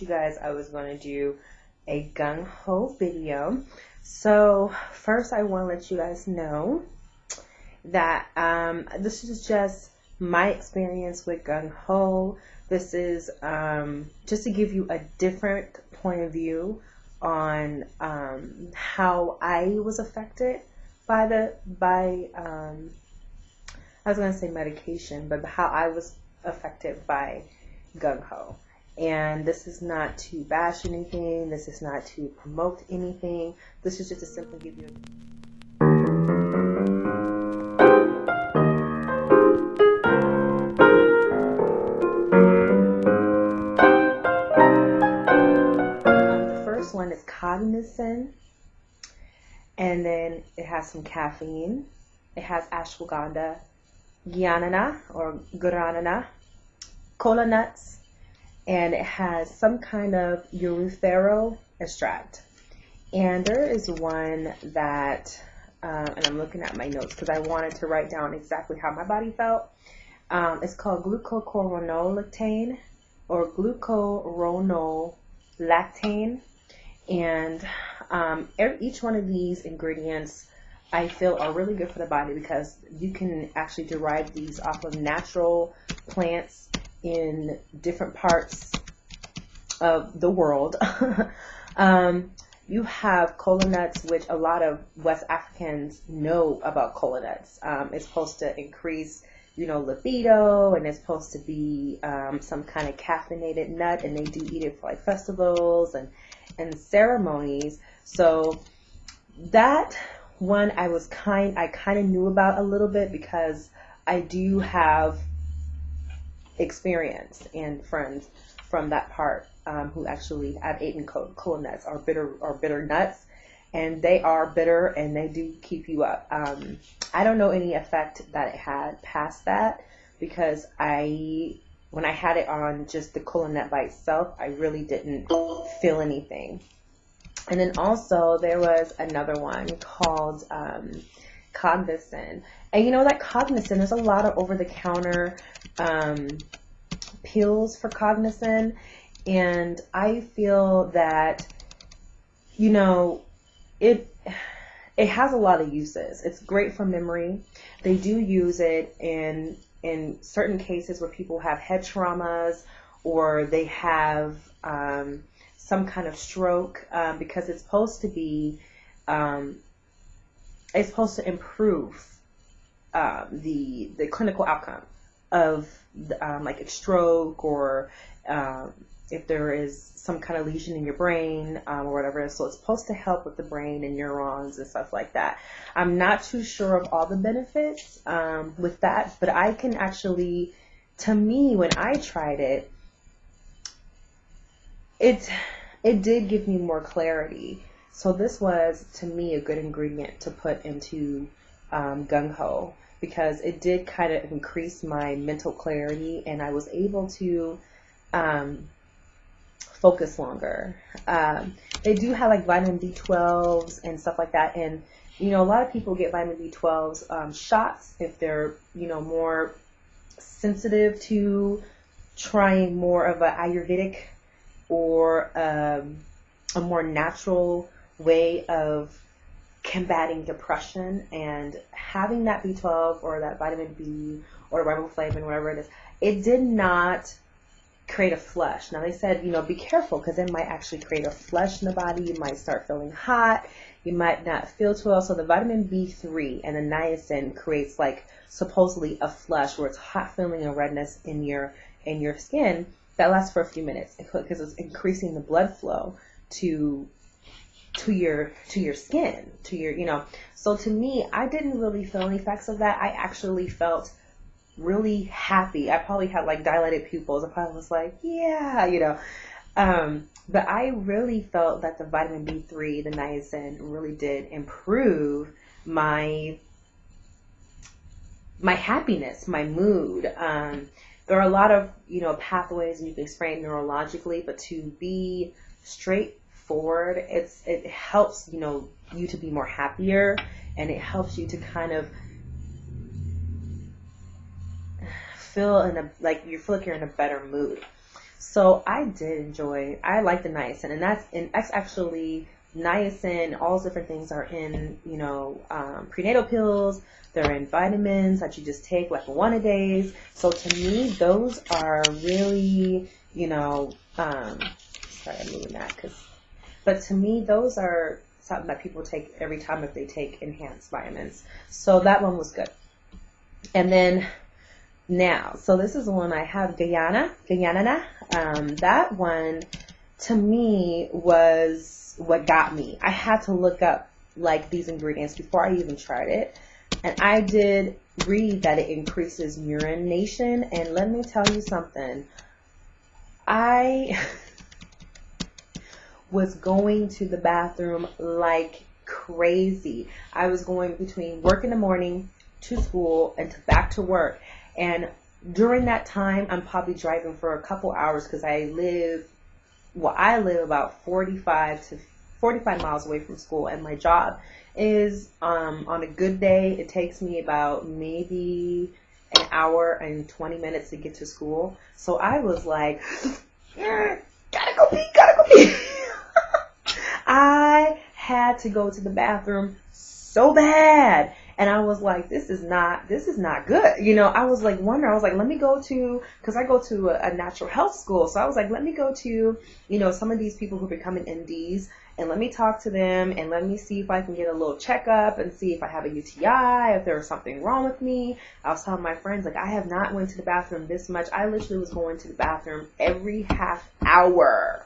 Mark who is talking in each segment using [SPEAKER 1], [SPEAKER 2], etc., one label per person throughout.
[SPEAKER 1] You guys, I was going to do a gung-ho video. So first I want to let you guys know that this is just my experience with gung-ho. This is just to give you a different point of view on how I was affected by I was going to say medication, but how I was affected by gung-ho. And this is not to bash anything. This is not to promote anything. This is just to simply give you the first one is cognizant, and then it has some caffeine. It has ashwagandha, gyanana or guarana, cola nuts, and it has some kind of urethral extract. And there is one that, and I'm looking at my notes because I wanted to write down exactly how my body felt. It's called glucoronolactane or glucuronolactane, and each one of these ingredients I feel are really good for the body because you can actually derive these off of natural plants in different parts of the world. You have cola nuts, which a lot of West Africans know about cola nuts. It's supposed to increase, libido, and it's supposed to be some kind of caffeinated nut, and they do eat it for like festivals and ceremonies. So that one I kind of knew about a little bit because I do have experience and friends from that part who actually have eaten cola nuts or bitter nuts, and they are bitter and they do keep you up. I don't know any effect that it had past that because when I had it on just the cola nut by itself, I really didn't feel anything. And then also there was another one called cognizant. And that cognizant, there's a lot of over-the-counter pills for cognizant, and I feel that it has a lot of uses. It's great for memory. They do use it in certain cases where people have head traumas or they have some kind of stroke, because it's supposed to be it's supposed to improve the clinical outcome of like a stroke, or if there is some kind of lesion in your brain or whatever. So it's supposed to help with the brain and neurons and stuff like that. I'm not too sure of all the benefits with that, but I can actually, to me, when I tried it, it did give me more clarity. So this was, to me, a good ingredient to put into gung-ho because it did kind of increase my mental clarity, and I was able to focus longer. They do have like vitamin B12s and stuff like that, and a lot of people get vitamin B12s shots if they're more sensitive to trying more of an Ayurvedic or a more natural way of combating depression, and having that B12 or that vitamin B or riboflavin, whatever it is, it did not create a flush. Now they said, be careful because it might actually create a flush in the body. You might start feeling hot. You might not feel too well. So the vitamin B3 and the niacin creates like supposedly a flush where it's hot feeling and redness in your skin that lasts for a few minutes because it's increasing the blood flow to your skin, to your, So to me, I didn't really feel any effects of that. I actually felt really happy. I probably had like dilated pupils. I probably was like, yeah, but I really felt that the vitamin B3, the niacin, really did improve my happiness, my mood. There are a lot of, pathways and you can explain neurologically, but to be straightforward, it helps, you to be more happier, and it helps you to kind of feel like you're in a better mood. So I like the niacin, and that's actually niacin. All those different things are in, prenatal pills. They're in vitamins that you just take like one a days. So to me, those are really, sorry, I'm moving that but to me, those are something that people take every time if they take enhanced vitamins. So that one was good. And then now, so this is the one I have, Guyana. That one, to me, was what got me. I had to look up, like, these ingredients before I even tried it. And I did read that it increases urination. And let me tell you something. I was going to the bathroom like crazy. I was going between work in the morning to school and back to work. And during that time, I'm probably driving for a couple hours because I live about 45 miles away from school, and my job is, on a good day, it takes me about maybe an hour and 20 minutes to get to school. So I was like, gotta go pee. I had to go to the bathroom so bad. And I was like, this is not good. I was like let me go to, because I go to a natural health school. So I was like, let me go to, some of these people who are becoming MDs, and let me talk to them, and let me see if I can get a little checkup and see if I have a UTI, if there's something wrong with me. I was telling my friends, like, I have not went to the bathroom this much. I literally was going to the bathroom every half hour.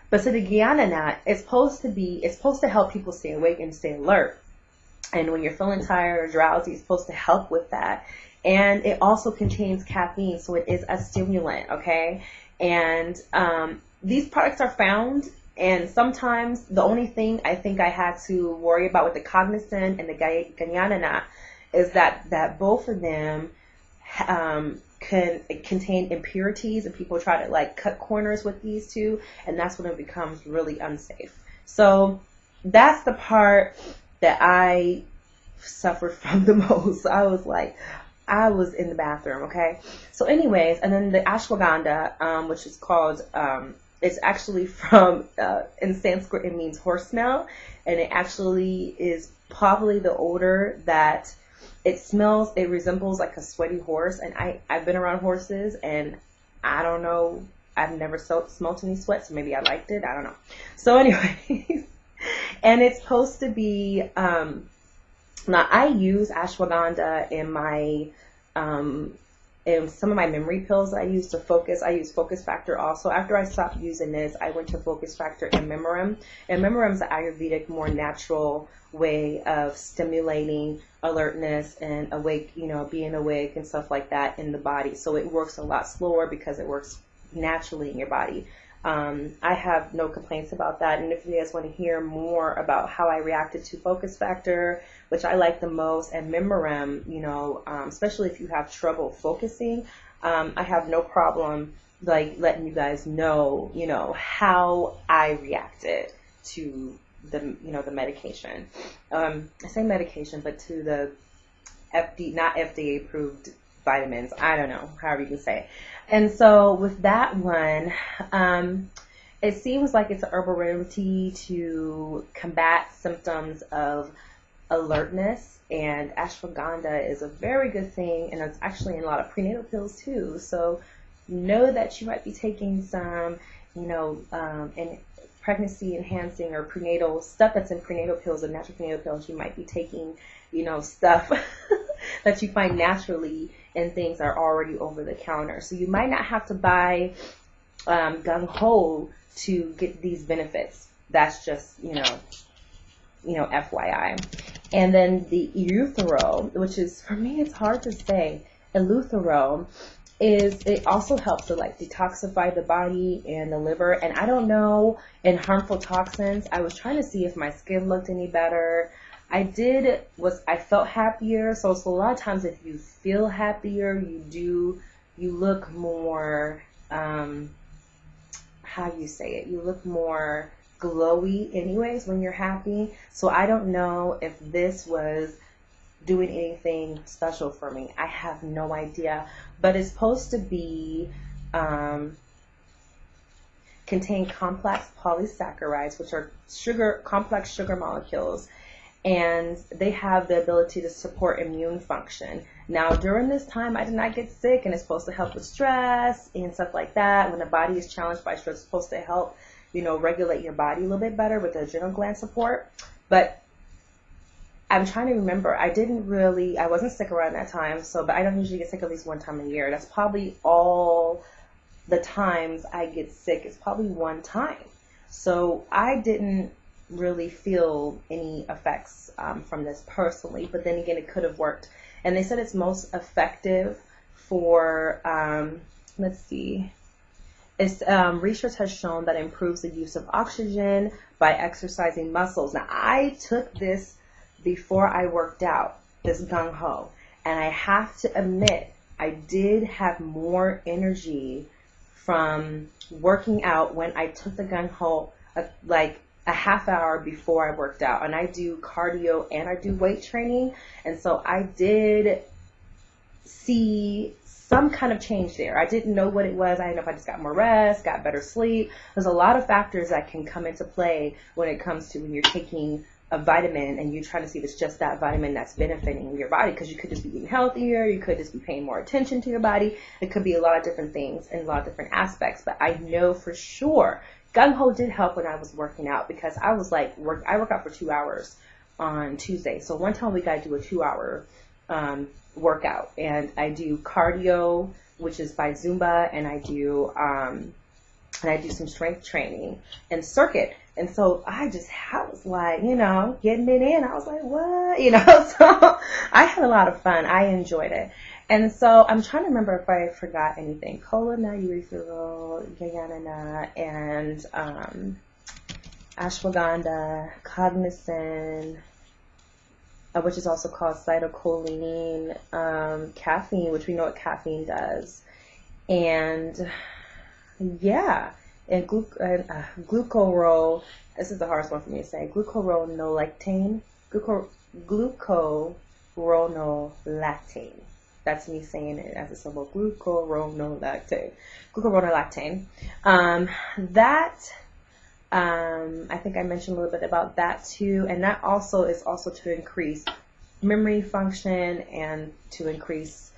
[SPEAKER 1] But so the Guyana, it's supposed to help people stay awake and stay alert. And when you're feeling tired or drowsy, it's supposed to help with that. And it also contains caffeine, so it is a stimulant, okay? And these products are found, and sometimes the only thing I think I had to worry about with the Cognizant and the Guyana is that both of them can contain impurities, and people try to like cut corners with these two, and that's when it becomes really unsafe. So that's the part that I suffered from the most. I was in the bathroom, okay? So anyways, and then the ashwagandha, which is called, it's actually from, in Sanskrit it means horse smell, and it actually is probably the odor that it resembles like a sweaty horse. And I've been around horses, and I don't know, I've never smelt any sweat, so maybe I liked it, I don't know. So anyways, and it's supposed to be, now I use ashwagandha in my, in some of my memory pills I use to focus. I use Focus Factor also. After I stopped using this, I went to Focus Factor and Memorum. And Memorum is an Ayurvedic, more natural way of stimulating alertness and being awake and stuff like that in the body. So it works a lot slower because it works naturally in your body. I have no complaints about that. And if you guys want to hear more about how I reacted to Focus Factor, which I like the most, and Memorum, especially if you have trouble focusing, I have no problem like letting you guys know, how I reacted to the medication. I say medication, but to the not FDA approved vitamins. I don't know, however you can say it. And so with that one, it seems like it's an herbal remedy to combat symptoms of alertness, and ashwagandha is a very good thing, and it's actually in a lot of prenatal pills too. So know that you might be taking some, in pregnancy enhancing or prenatal stuff that's in prenatal pills or natural prenatal pills. You might be taking, stuff that you find naturally, and things are already over the counter. So you might not have to buy Gung-ho to get these benefits. That's just, FYI. And then the eleuthero, which is, for me, it's hard to say. Eleuthero it also helps to like detoxify the body and the liver. And I don't know, in harmful toxins, I was trying to see if my skin looked any better. I felt happier. So a lot of times if you feel happier, you look more, how do you say it? You look more glowy anyways when you're happy. So I don't know if this was doing anything special for me. I have no idea. But it's supposed to be contain complex polysaccharides, which are complex sugar molecules, and they have the ability to support immune function. Now, during this time, I did not get sick, and it's supposed to help with stress and stuff like that. When the body is challenged by stress, it's supposed to help, regulate your body a little bit better with the adrenal gland support. But I'm trying to remember, I wasn't sick around that time, but I don't usually get sick at least one time a year. That's probably all the times I get sick. It's probably one time. So I didn't really feel any effects from this personally, but then again, it could have worked. And they said it's most effective for, research has shown that it improves the use of oxygen by exercising muscles. Now, I took this before I worked out, this Gung-ho, and I have to admit, I did have more energy from working out when I took the Gung-ho, like a half hour before I worked out. And I do cardio and I do weight training, and so I did see some kind of change there. I didn't know what it was. I didn't know if I just got more rest, got better sleep. There's a lot of factors that can come into play when it comes to when you're taking a vitamin and you're trying to see if it's just that vitamin that's benefiting your body, because you could just be eating healthier, you could just be paying more attention to your body. It could be a lot of different things and a lot of different aspects. But I know for sure Gung-ho did help when I was working out, because I was like, I work out for 2 hours on Tuesday. So one time a week I do a 2-hour workout, and I do cardio, which is by Zumba, and I do some strength training and circuit. And so I was like, getting it in. I was like, what? So I had a lot of fun. I enjoyed it. And so I'm trying to remember if I forgot anything. Cola na urethral, Gayanana, and ashwagandha, cognizin, which is also called cytocholine, caffeine, which we know what caffeine does. And yeah, and glucurol, this is the hardest one for me to say, glucuronolactane, glucuronolactane. That's me saying it as a symbol, glucuronolactane. I think I mentioned a little bit about that too, and that also is also to increase memory function and to increase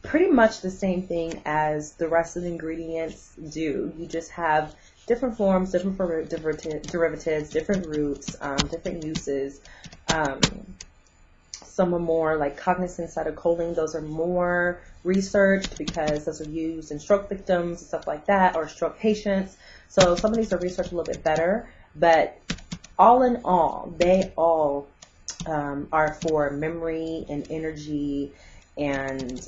[SPEAKER 1] pretty much the same thing as the rest of the ingredients do. You just have different forms, different derivatives, different roots, different uses. Some are more like cognizin, cytocholine. Those are more researched because those are used in stroke victims and stuff like that, or stroke patients. So some of these are researched a little bit better, but all in all, they all are for memory and energy and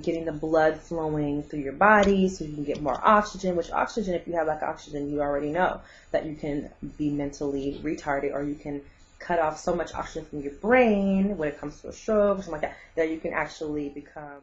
[SPEAKER 1] getting the blood flowing through your body so you can get more oxygen, which oxygen, if you have lack of oxygen, you already know that you can be mentally retarded, or you can cut off so much oxygen from your brain when it comes to a stroke or something like that, that you can actually become